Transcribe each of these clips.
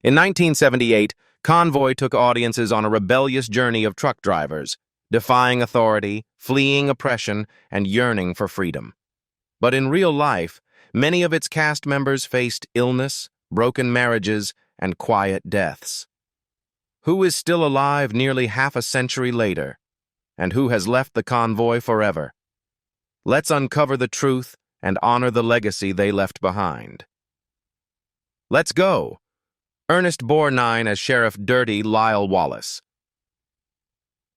In 1978, Convoy took audiences on a rebellious journey of truck drivers, defying authority, fleeing oppression, and yearning for freedom. But in real life, many of its cast members faced illness, broken marriages, and quiet deaths. Who is still alive nearly half a century later, and who has left the Convoy forever? Let's uncover the truth and honor the legacy they left behind. Let's go! Ernest Borgnine as Sheriff Dirty Lyle Wallace.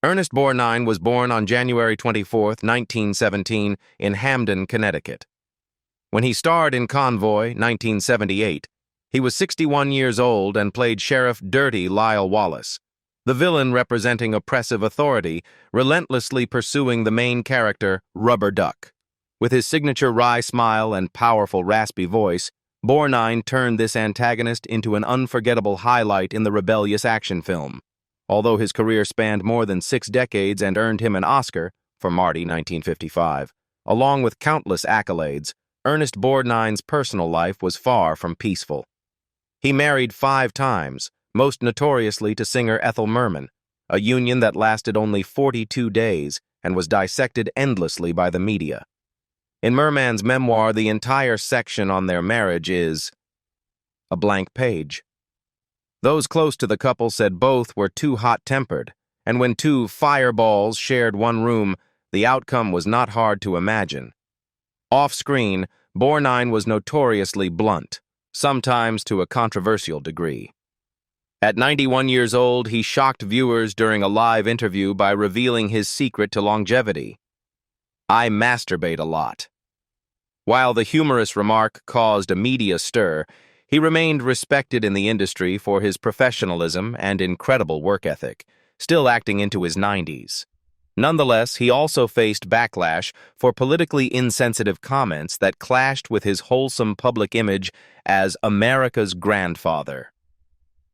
Ernest Borgnine was born on January 24, 1917, in Hamden, Connecticut. When he starred in Convoy, 1978, he was 61 years old and played Sheriff Dirty Lyle Wallace, the villain representing oppressive authority, relentlessly pursuing the main character, Rubber Duck. With his signature wry smile and powerful raspy voice, Borgnine turned this antagonist into an unforgettable highlight in the rebellious action film. Although his career spanned more than 6 decades and earned him an Oscar for Marty 1955, along with countless accolades, Ernest Borgnine's personal life was far from peaceful. He married 5 times, most notoriously to singer Ethel Merman, a union that lasted only 42 days and was dissected endlessly by the media. In Merman's memoir, the entire section on their marriage is a blank page. Those close to the couple said both were too hot-tempered, and when 2 fireballs shared one room, the outcome was not hard to imagine. Off-screen, Borgnine was notoriously blunt, sometimes to a controversial degree. At 91 years old, he shocked viewers during a live interview by revealing his secret to longevity. "I masturbate a lot." While the humorous remark caused a media stir, he remained respected in the industry for his professionalism and incredible work ethic, still acting into his 90s. Nonetheless, he also faced backlash for politically insensitive comments that clashed with his wholesome public image as America's grandfather.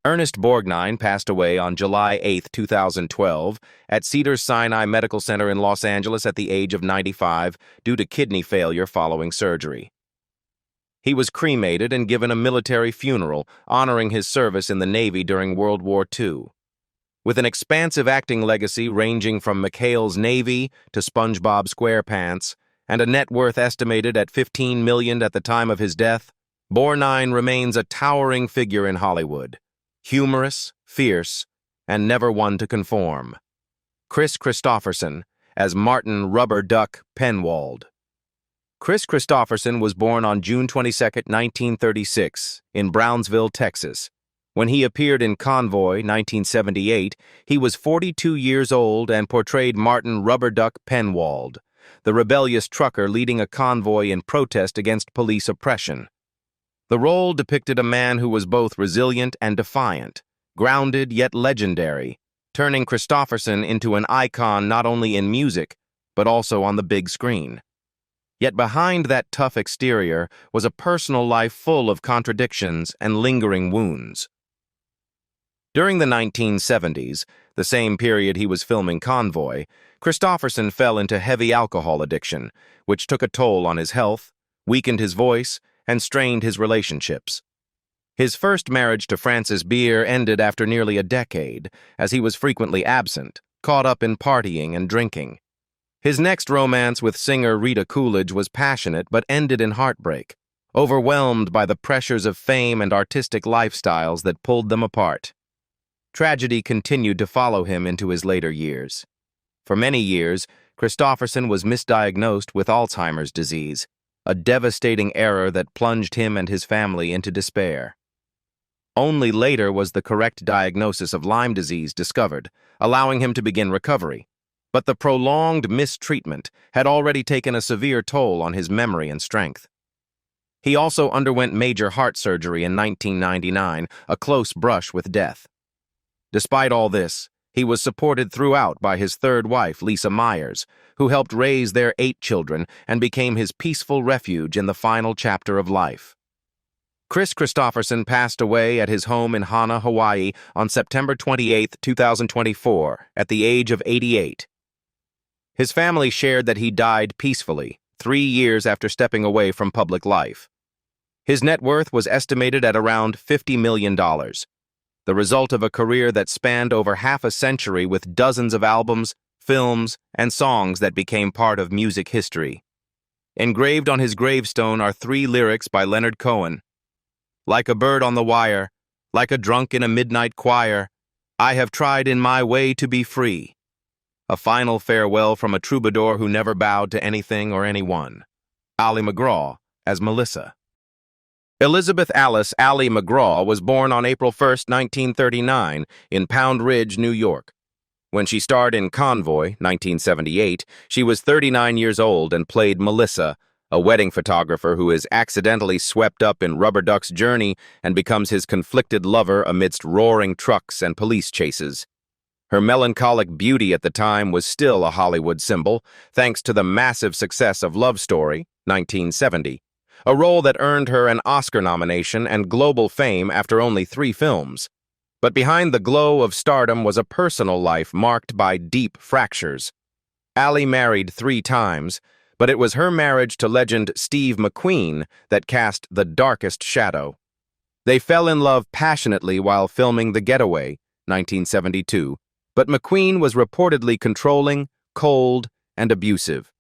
Ernest Borgnine passed away on July 8, 2012, at Cedars-Sinai Medical Center in Los Angeles at the age of 95 due to kidney failure following surgery. He was cremated and given a military funeral, honoring his service in the Navy during World War II. With an expansive acting legacy ranging from McHale's Navy to SpongeBob SquarePants, and a net worth estimated at $15 million at the time of his death, Borgnine remains a towering figure in Hollywood. Humorous, fierce, and never one to conform. Kris Kristofferson as Martin Rubber Duck Penwald. Kris Kristofferson was born on June 22, 1936, in Brownsville, Texas. When he appeared in Convoy, 1978, he was 42 years old and portrayed Martin Rubber Duck Penwald, the rebellious trucker leading a convoy in protest against police oppression. The role depicted a man who was both resilient and defiant, grounded yet legendary, turning Kristofferson into an icon not only in music, but also on the big screen. Yet behind that tough exterior was a personal life full of contradictions and lingering wounds. During the 1970s, the same period he was filming Convoy, Kristofferson fell into heavy alcohol addiction, which took a toll on his health, weakened his voice, and strained his relationships. His first marriage to Frances Beer ended after nearly a decade, as he was frequently absent, caught up in partying and drinking. His next romance with singer Rita Coolidge was passionate but ended in heartbreak, overwhelmed by the pressures of fame and artistic lifestyles that pulled them apart. Tragedy continued to follow him into his later years. For many years, Kristofferson was misdiagnosed with Alzheimer's disease, a devastating error that plunged him and his family into despair. Only later was the correct diagnosis of Lyme disease discovered, allowing him to begin recovery. But the prolonged mistreatment had already taken a severe toll on his memory and strength. He also underwent major heart surgery in 1999, a close brush with death. Despite all this, he was supported throughout by his third wife, Lisa Myers, who helped raise their 8 children and became his peaceful refuge in the final chapter of life. Kris Kristofferson passed away at his home in Hana, Hawaii on September 28, 2024, at the age of 88. His family shared that he died peacefully, 3 years after stepping away from public life. His net worth was estimated at around $50 million, the result of a career that spanned over half a century with dozens of albums, films, and songs that became part of music history. Engraved on his gravestone are 3 lyrics by Leonard Cohen. Like a bird on the wire, like a drunk in a midnight choir, I have tried in my way to be free. A final farewell from a troubadour who never bowed to anything or anyone. Ali MacGraw as Melissa. Elizabeth Alice "Ali" MacGraw was born on April 1, 1939, in Pound Ridge, New York. When she starred in Convoy, 1978, she was 39 years old and played Melissa, a wedding photographer who is accidentally swept up in Rubber Duck's journey and becomes his conflicted lover amidst roaring trucks and police chases. Her melancholic beauty at the time was still a Hollywood symbol, thanks to the massive success of Love Story, 1970, a role that earned her an Oscar nomination and global fame after only 3 films. But behind the glow of stardom was a personal life marked by deep fractures. Ali married 3 times, but it was her marriage to legend Steve McQueen that cast the darkest shadow. They fell in love passionately while filming The Getaway, 1972, but McQueen was reportedly controlling, cold, and abusive.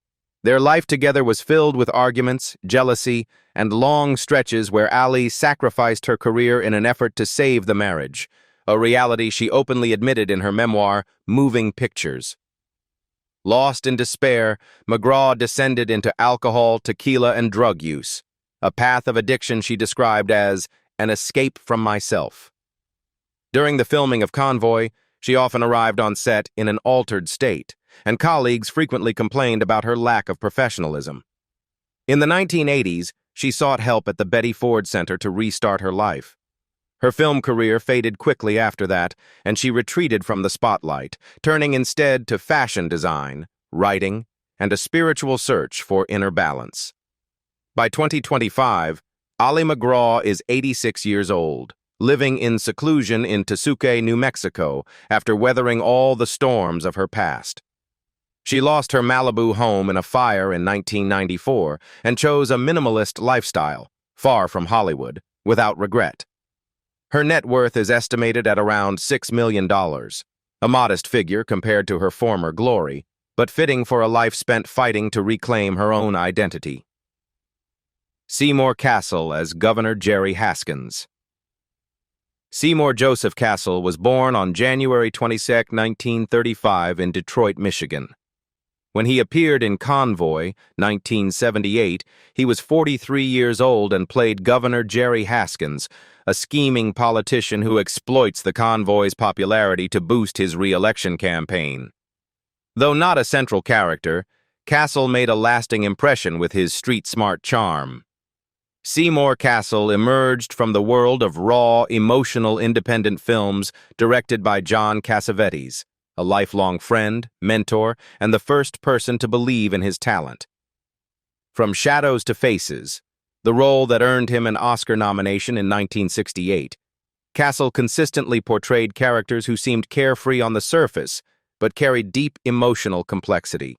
Their life together was filled with arguments, jealousy, and long stretches where Ali sacrificed her career in an effort to save the marriage, a reality she openly admitted in her memoir, Moving Pictures. Lost in despair, MacGraw descended into alcohol, tequila, and drug use, a path of addiction she described as an escape from myself. During the filming of Convoy, she often arrived on set in an altered state, and colleagues frequently complained about her lack of professionalism. In the 1980s, she sought help at the Betty Ford Center to restart her life. Her film career faded quickly after that, and she retreated from the spotlight, turning instead to fashion design, writing, and a spiritual search for inner balance. By 2025, Ali MacGraw is 86 years old, living in seclusion in Tesuque, New Mexico, after weathering all the storms of her past. She lost her Malibu home in a fire in 1994 and chose a minimalist lifestyle, far from Hollywood, without regret. Her net worth is estimated at around $6 million, a modest figure compared to her former glory, but fitting for a life spent fighting to reclaim her own identity. Seymour Cassel as Governor Jerry Haskins. Seymour Joseph Cassel was born on January 22, 1935 in Detroit, Michigan. When he appeared in Convoy, 1978, he was 43 years old and played Governor Jerry Haskins, a scheming politician who exploits the Convoy's popularity to boost his re-election campaign. Though not a central character, Cassel made a lasting impression with his street-smart charm. Seymour Cassel emerged from the world of raw, emotional independent films directed by John Cassavetes, a lifelong friend, mentor, and the first person to believe in his talent. From Shadows to Faces, the role that earned him an Oscar nomination in 1968, Cassel consistently portrayed characters who seemed carefree on the surface, but carried deep emotional complexity.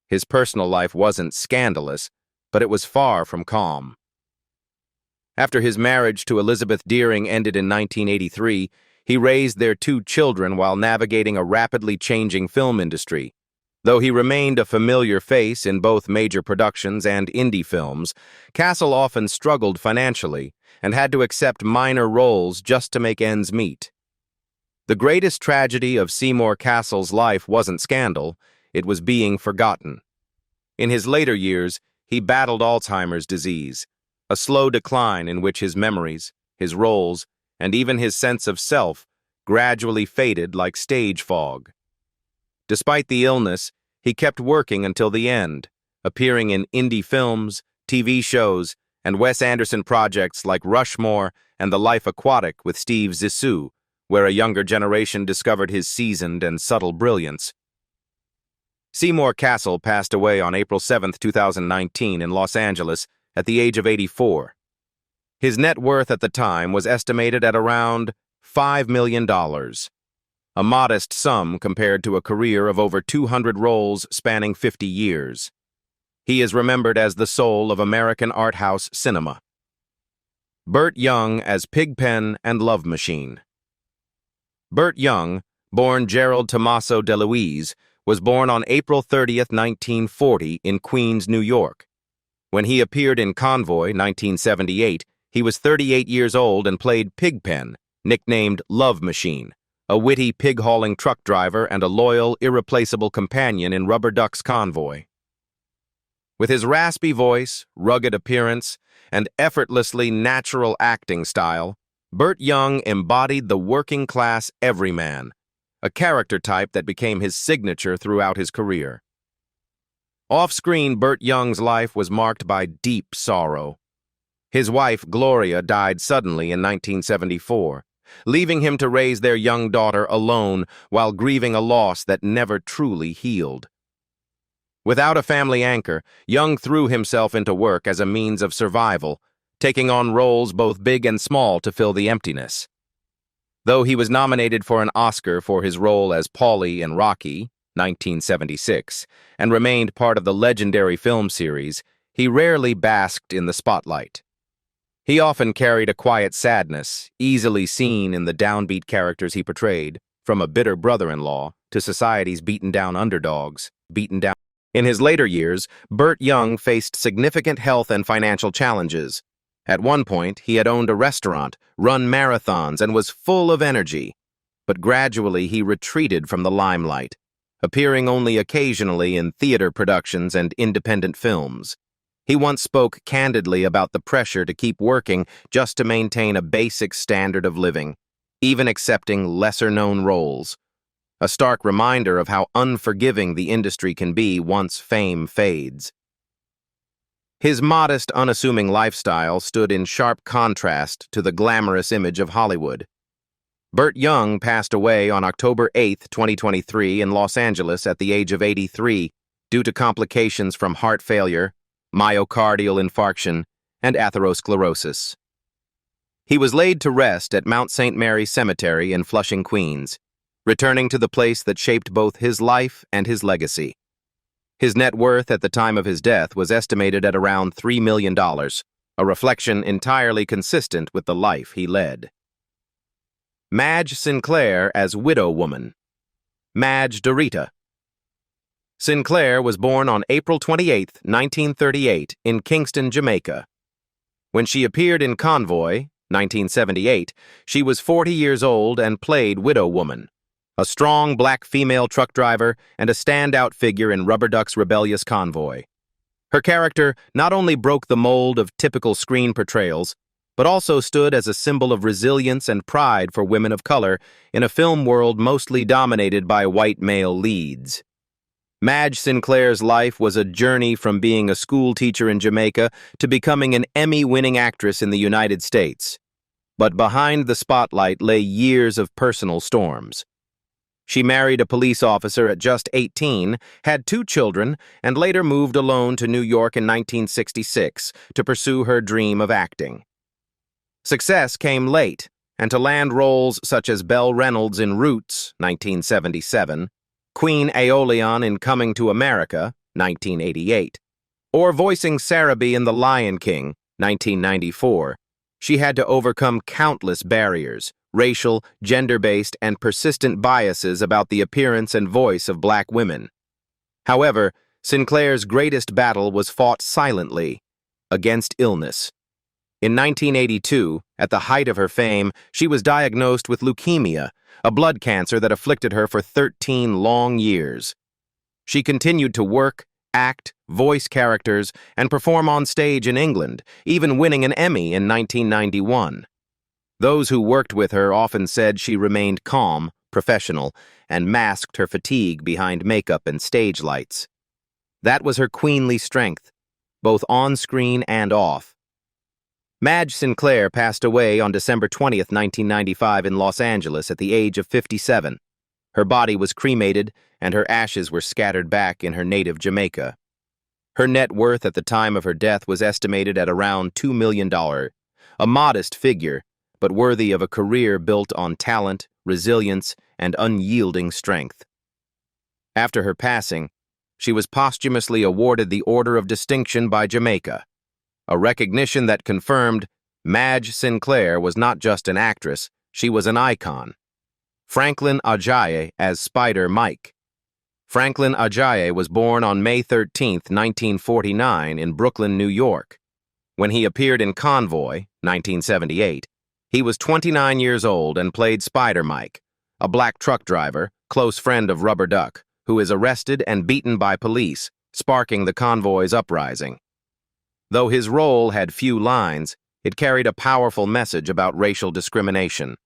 His personal life wasn't scandalous, but it was far from calm. After his marriage to Elizabeth Deering ended in 1983, he raised their 2 children while navigating a rapidly changing film industry. Though he remained a familiar face in both major productions and indie films, Cassel often struggled financially and had to accept minor roles just to make ends meet. The greatest tragedy of Seymour Cassel's life wasn't scandal, it was being forgotten. In his later years, he battled Alzheimer's disease, a slow decline in which his memories, his roles, and even his sense of self gradually faded like stage fog. Despite the illness, he kept working until the end, appearing in indie films, TV shows, and Wes Anderson projects like Rushmore and The Life Aquatic with Steve Zissou, where a younger generation discovered his seasoned and subtle brilliance. Seymour Cassel passed away on April 7, 2019 in Los Angeles at the age of 84. His net worth at the time was estimated at around $5 million, a modest sum compared to a career of over 200 roles spanning 50 years. He is remembered as the soul of American art house cinema. Burt Young as Pigpen and Love Machine. Burt Young, born Gerald Tommaso DeLuise, was born on April 30th, 1940 in Queens, New York. When he appeared in Convoy, 1978, he was 38 years old and played Pigpen, nicknamed Love Machine, a witty pig-hauling truck driver and a loyal, irreplaceable companion in Rubber Duck's Convoy. With his raspy voice, rugged appearance, and effortlessly natural acting style, Burt Young embodied the working-class everyman, a character type that became his signature throughout his career. Off-screen, Burt Young's life was marked by deep sorrow. His wife, Gloria, died suddenly in 1974, leaving him to raise their young daughter alone while grieving a loss that never truly healed. Without a family anchor, Young threw himself into work as a means of survival, taking on roles both big and small to fill the emptiness. Though he was nominated for an Oscar for his role as Paulie in Rocky, 1976, and remained part of the legendary film series, he rarely basked in the spotlight. He often carried a quiet sadness, easily seen in the downbeat characters he portrayed, from a bitter brother-in-law to society's beaten-down underdogs, beaten down. In his later years, Burt Young faced significant health and financial challenges. At one point, he had owned a restaurant, run marathons, and was full of energy. But gradually, he retreated from the limelight, appearing only occasionally in theater productions and independent films. He once spoke candidly about the pressure to keep working just to maintain a basic standard of living, even accepting lesser-known roles. A stark reminder of how unforgiving the industry can be once fame fades. His modest, unassuming lifestyle stood in sharp contrast to the glamorous image of Hollywood. Burt Young passed away on October 8, 2023 in Los Angeles at the age of 83 due to complications from heart failure, myocardial infarction, and atherosclerosis. He was laid to rest at Mount St. Mary Cemetery in Flushing, Queens, returning to the place that shaped both his life and his legacy. His net worth at the time of his death was estimated at around $3 million, a reflection entirely consistent with the life he led. Madge Sinclair as Widow Woman. Madge Dorita. Sinclair was born on April 28, 1938, in Kingston, Jamaica. When she appeared in Convoy, 1978, she was 40 years old and played Widow Woman, a strong black female truck driver and a standout figure in Rubber Duck's rebellious Convoy. Her character not only broke the mold of typical screen portrayals, but also stood as a symbol of resilience and pride for women of color in a film world mostly dominated by white male leads. Madge Sinclair's life was a journey from being a school teacher in Jamaica to becoming an Emmy-winning actress in the United States. But behind the spotlight lay years of personal storms. She married a police officer at just 18, had 2 children, and later moved alone to New York in 1966 to pursue her dream of acting. Success came late, and to land roles such as Belle Reynolds in Roots, 1977, Queen Aeolian in Coming to America, 1988, or voicing Sarah B. in The Lion King, 1994, she had to overcome countless barriers, racial, gender-based, and persistent biases about the appearance and voice of black women. However, Sinclair's greatest battle was fought silently, against illness. In 1982, at the height of her fame, she was diagnosed with leukemia, a blood cancer that afflicted her for 13 long years. She continued to work, act, voice characters, and perform on stage in England, even winning an Emmy in 1991. Those who worked with her often said she remained calm, professional, and masked her fatigue behind makeup and stage lights. That was her queenly strength, both on screen and off. Madge Sinclair passed away on December 20, 1995 in Los Angeles at the age of 57. Her body was cremated, and her ashes were scattered back in her native Jamaica. Her net worth at the time of her death was estimated at around $2 million, a modest figure, but worthy of a career built on talent, resilience, and unyielding strength. After her passing, she was posthumously awarded the Order of Distinction by Jamaica, a recognition that confirmed Madge Sinclair was not just an actress, she was an icon. Franklyn Ajaye as Spider Mike. Franklyn Ajaye was born on May 13, 1949, in Brooklyn, New York. When he appeared in Convoy, 1978, he was 29 years old and played Spider Mike, a black truck driver, close friend of Rubber Duck, who is arrested and beaten by police, sparking the Convoy's uprising. Though his role had few lines, it carried a powerful message about racial discrimination,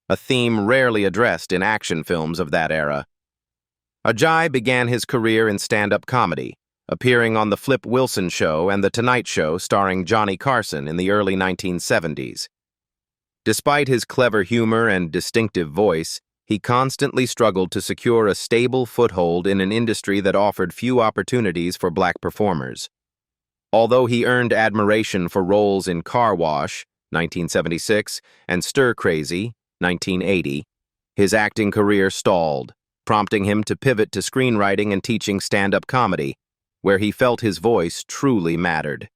a theme rarely addressed in action films of that era. Ajaye began his career in stand-up comedy, appearing on The Flip Wilson Show and The Tonight Show starring Johnny Carson in the early 1970s. Despite his clever humor and distinctive voice, he constantly struggled to secure a stable foothold in an industry that offered few opportunities for black performers. Although he earned admiration for roles in Car Wash, 1976, and Stir Crazy, 1980, his acting career stalled, prompting him to pivot to screenwriting and teaching stand-up comedy, where he felt his voice truly mattered.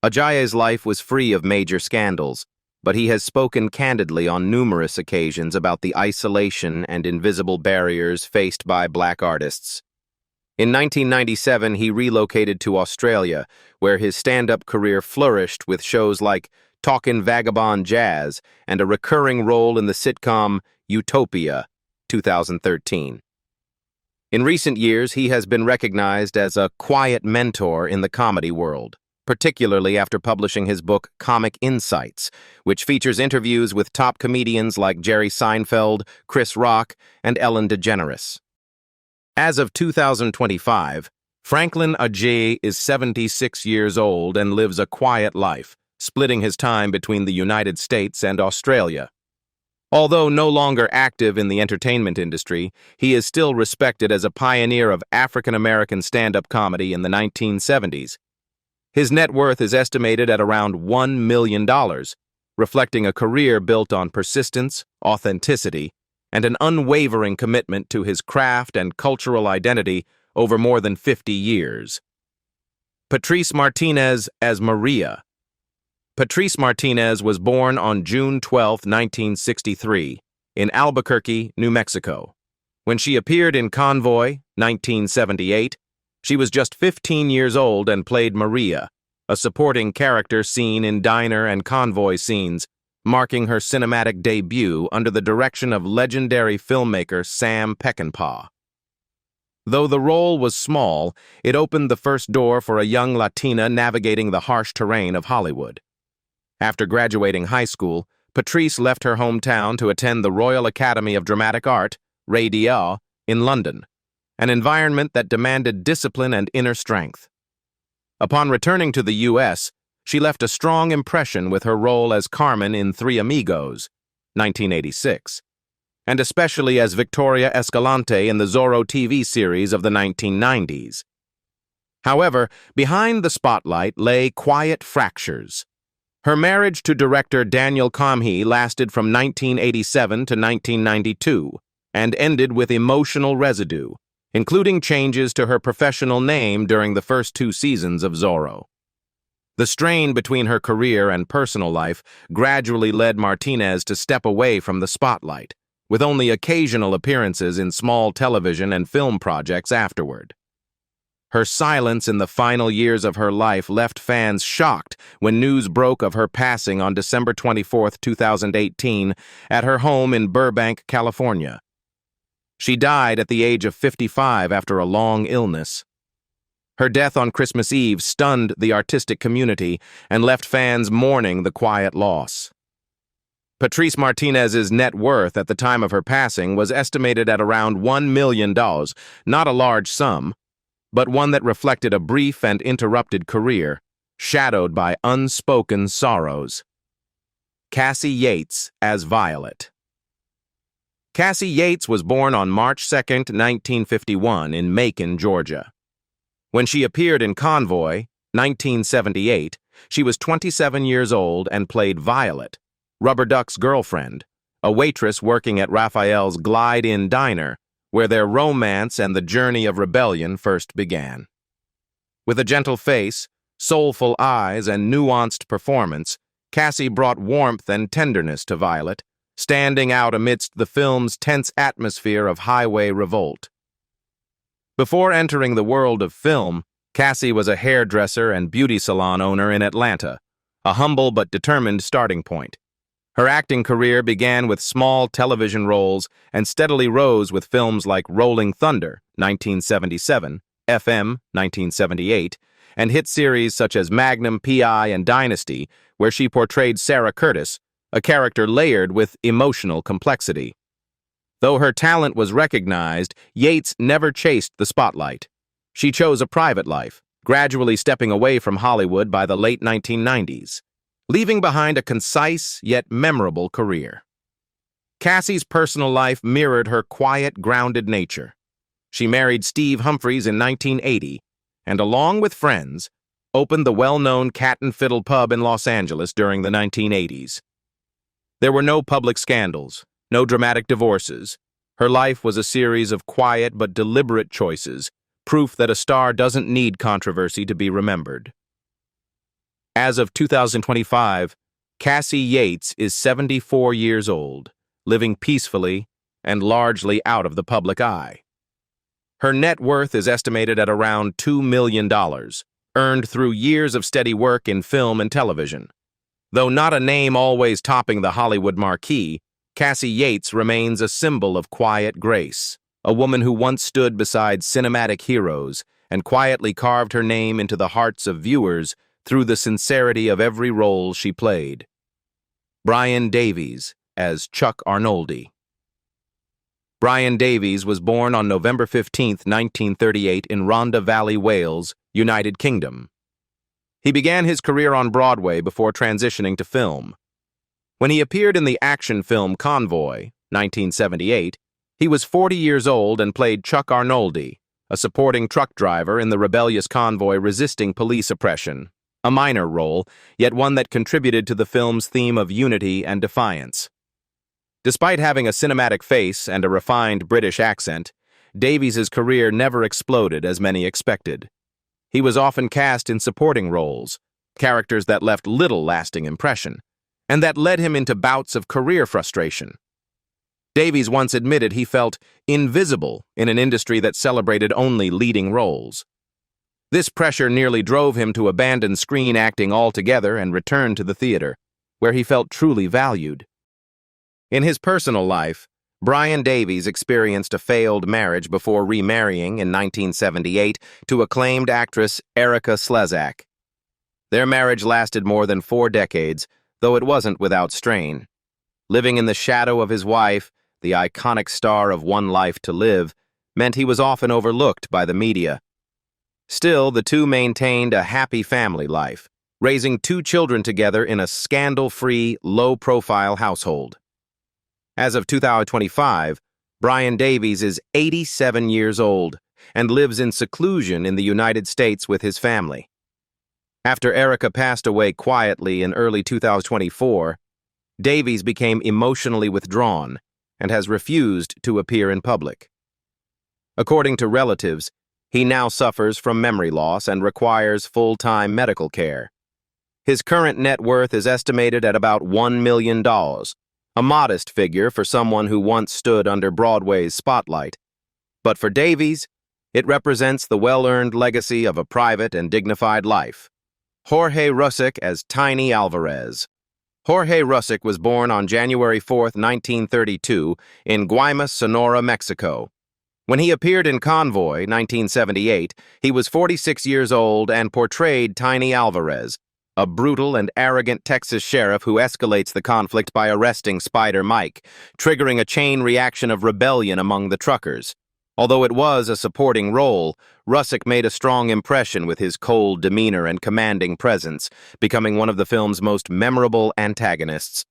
Ajaye's life was free of major scandals, but he has spoken candidly on numerous occasions about the isolation and invisible barriers faced by black artists. In 1997, he relocated to Australia, where his stand-up career flourished with shows like Talkin' Vagabond Jazz and a recurring role in the sitcom Utopia, 2013. In recent years, he has been recognized as a quiet mentor in the comedy world, particularly after publishing his book Comic Insights, which features interviews with top comedians like Jerry Seinfeld, Chris Rock, and Ellen DeGeneres. As of 2025, Franklyn Ajaye is 76 years old and lives a quiet life, splitting his time between the United States and Australia. Although no longer active in the entertainment industry, he is still respected as a pioneer of African-American stand-up comedy in the 1970s. His net worth is estimated at around $1 million, reflecting a career built on persistence, authenticity, and an unwavering commitment to his craft and cultural identity over more than 50 years. Patrice Martinez as Maria. Patrice Martinez was born on June 12, 1963, in Albuquerque, New Mexico. When she appeared in Convoy, 1978, she was just 15 years old and played Maria, a supporting character seen in diner and convoy scenes, marking her cinematic debut under the direction of legendary filmmaker Sam Peckinpah. Though the role was small, it opened the first door for a young Latina navigating the harsh terrain of Hollywood. After graduating high school, Patrice left her hometown to attend the Royal Academy of Dramatic Art, RADA, in London, an environment that demanded discipline and inner strength. Upon returning to the U.S., she left a strong impression with her role as Carmen in Three Amigos, 1986, and especially as Victoria Escalante in the Zorro TV series of the 1990s. However, behind the spotlight lay quiet fractures. Her marriage to director Daniel Comhe lasted from 1987 to 1992 and ended with emotional residue, including changes to her professional name during the first 2 seasons of Zorro. The strain between her career and personal life gradually led Martinez to step away from the spotlight, with only occasional appearances in small television and film projects afterward. Her silence in the final years of her life left fans shocked when news broke of her passing on December 24, 2018, at her home in Burbank, California. She died at the age of 55 after a long illness. Her death on Christmas Eve stunned the artistic community and left fans mourning the quiet loss. Patrice Martinez's net worth at the time of her passing was estimated at around $1 million, not a large sum, but one that reflected a brief and interrupted career, shadowed by unspoken sorrows. Cassie Yates as Violet. Cassie Yates was born on March 2, 1951, in Macon, Georgia. When she appeared in Convoy, 1978, she was 27 years old and played Violet, Rubber Duck's girlfriend, a waitress working at Raphael's Glide-In Diner, where their romance and the journey of rebellion first began. With a gentle face, soulful eyes, and nuanced performance, Cassie brought warmth and tenderness to Violet, standing out amidst the film's tense atmosphere of highway revolt. Before entering the world of film, Cassie was a hairdresser and beauty salon owner in Atlanta, a humble but determined starting point. Her acting career began with small television roles and steadily rose with films like Rolling Thunder, 1977, FM, 1978, and hit series such as Magnum, P.I., and Dynasty, where she portrayed Sarah Curtis, a character layered with emotional complexity. Though her talent was recognized, Yates never chased the spotlight. She chose a private life, gradually stepping away from Hollywood by the late 1990s, leaving behind a concise yet memorable career. Cassie's personal life mirrored her quiet, grounded nature. She married Steve Humphries in 1980, and along with friends, opened the well-known Cat and Fiddle pub in Los Angeles during the 1980s. There were no public scandals, no dramatic divorces. Her life was a series of quiet but deliberate choices, proof that a star doesn't need controversy to be remembered. As of 2025, Cassie Yates is 74 years old, living peacefully and largely out of the public eye. Her net worth is estimated at around $2 million, earned through years of steady work in film and television. Though not a name always topping the Hollywood marquee, Cassie Yates remains a symbol of quiet grace, a woman who once stood beside cinematic heroes and quietly carved her name into the hearts of viewers through the sincerity of every role she played. Brian Davies as Chuck Arnoldi. Brian Davies was born on November 15, 1938 in Rhondda Valley, Wales, United Kingdom. He began his career on Broadway before transitioning to film. When he appeared in the action film Convoy, 1978, he was 40 years old and played Chuck Arnoldi, a supporting truck driver in the rebellious convoy resisting police oppression, a minor role, yet one that contributed to the film's theme of unity and defiance. Despite having a cinematic face and a refined British accent, Davies' career never exploded as many expected. He was often cast in supporting roles, characters that left little lasting impression, and that led him into bouts of career frustration. Davies once admitted he felt invisible in an industry that celebrated only leading roles. This pressure nearly drove him to abandon screen acting altogether and return to the theater, where he felt truly valued. In his personal life, Brian Davies experienced a failed marriage before remarrying in 1978 to acclaimed actress Erika Slezak. Their marriage lasted more than 4 decades, though it wasn't without strain. Living in the shadow of his wife, the iconic star of One Life to Live, meant he was often overlooked by the media. Still, the two maintained a happy family life, raising 2 children together in a scandal-free, low-profile household. As of 2025, Brian Davies is 87 years old and lives in seclusion in the United States with his family. After Erika passed away quietly in early 2024, Davies became emotionally withdrawn and has refused to appear in public. According to relatives, he now suffers from memory loss and requires full-time medical care. His current net worth is estimated at about $1 million, a modest figure for someone who once stood under Broadway's spotlight. But for Davies, it represents the well-earned legacy of a private and dignified life. Jorge Russek as Tiny Alvarez. Jorge Russek was born on January 4, 1932, in Guaymas, Sonora, Mexico. When he appeared in Convoy, 1978, he was 46 years old and portrayed Tiny Alvarez, a brutal and arrogant Texas sheriff who escalates the conflict by arresting Spider Mike, triggering a chain reaction of rebellion among the truckers. Although it was a supporting role, Russek made a strong impression with his cold demeanor and commanding presence, becoming one of the film's most memorable antagonists.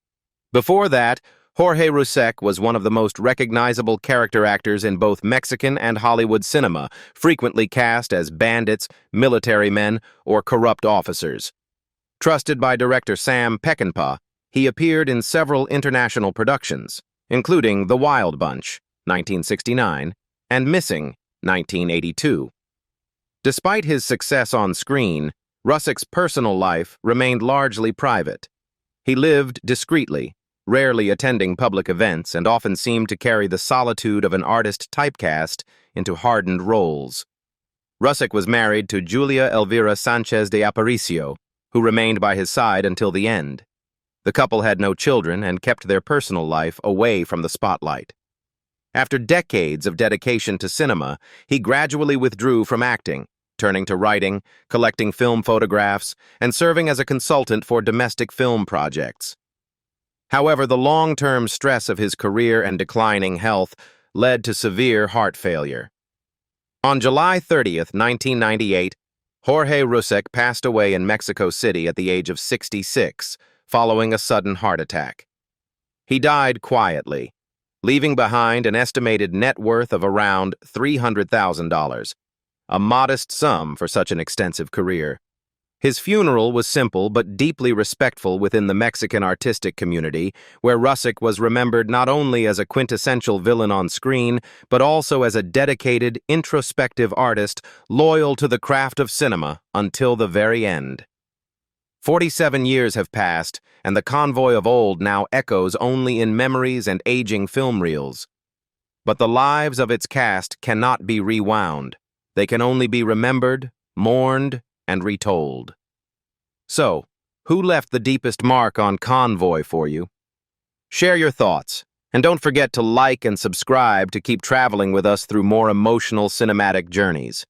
Before that, Jorge Russek was one of the most recognizable character actors in both Mexican and Hollywood cinema, frequently cast as bandits, military men, or corrupt officers. Trusted by director Sam Peckinpah, he appeared in several international productions, including The Wild Bunch, 1969, and Missing, 1982. Despite his success on screen, Russek's personal life remained largely private. He lived discreetly, rarely attending public events and often seemed to carry the solitude of an artist typecast into hardened roles. Russek was married to Julia Elvira Sanchez de Aparicio, who remained by his side until the end. The couple had no children and kept their personal life away from the spotlight. After decades of dedication to cinema, he gradually withdrew from acting, turning to writing, collecting film photographs, and serving as a consultant for domestic film projects. However, the long-term stress of his career and declining health led to severe heart failure. On July 30th, 1998, Jorge Russek passed away in Mexico City at the age of 66, following a sudden heart attack. He died quietly, leaving behind an estimated net worth of around $300,000, a modest sum for such an extensive career. His funeral was simple but deeply respectful within the Mexican artistic community, where Russek was remembered not only as a quintessential villain on screen, but also as a dedicated, introspective artist loyal to the craft of cinema until the very end. 47 years have passed, and the Convoy of old now echoes only in memories and aging film reels. But the lives of its cast cannot be rewound. They can only be remembered, mourned, and retold. So, who left the deepest mark on Convoy for you? Share your thoughts, and don't forget to like and subscribe to keep traveling with us through more emotional cinematic journeys.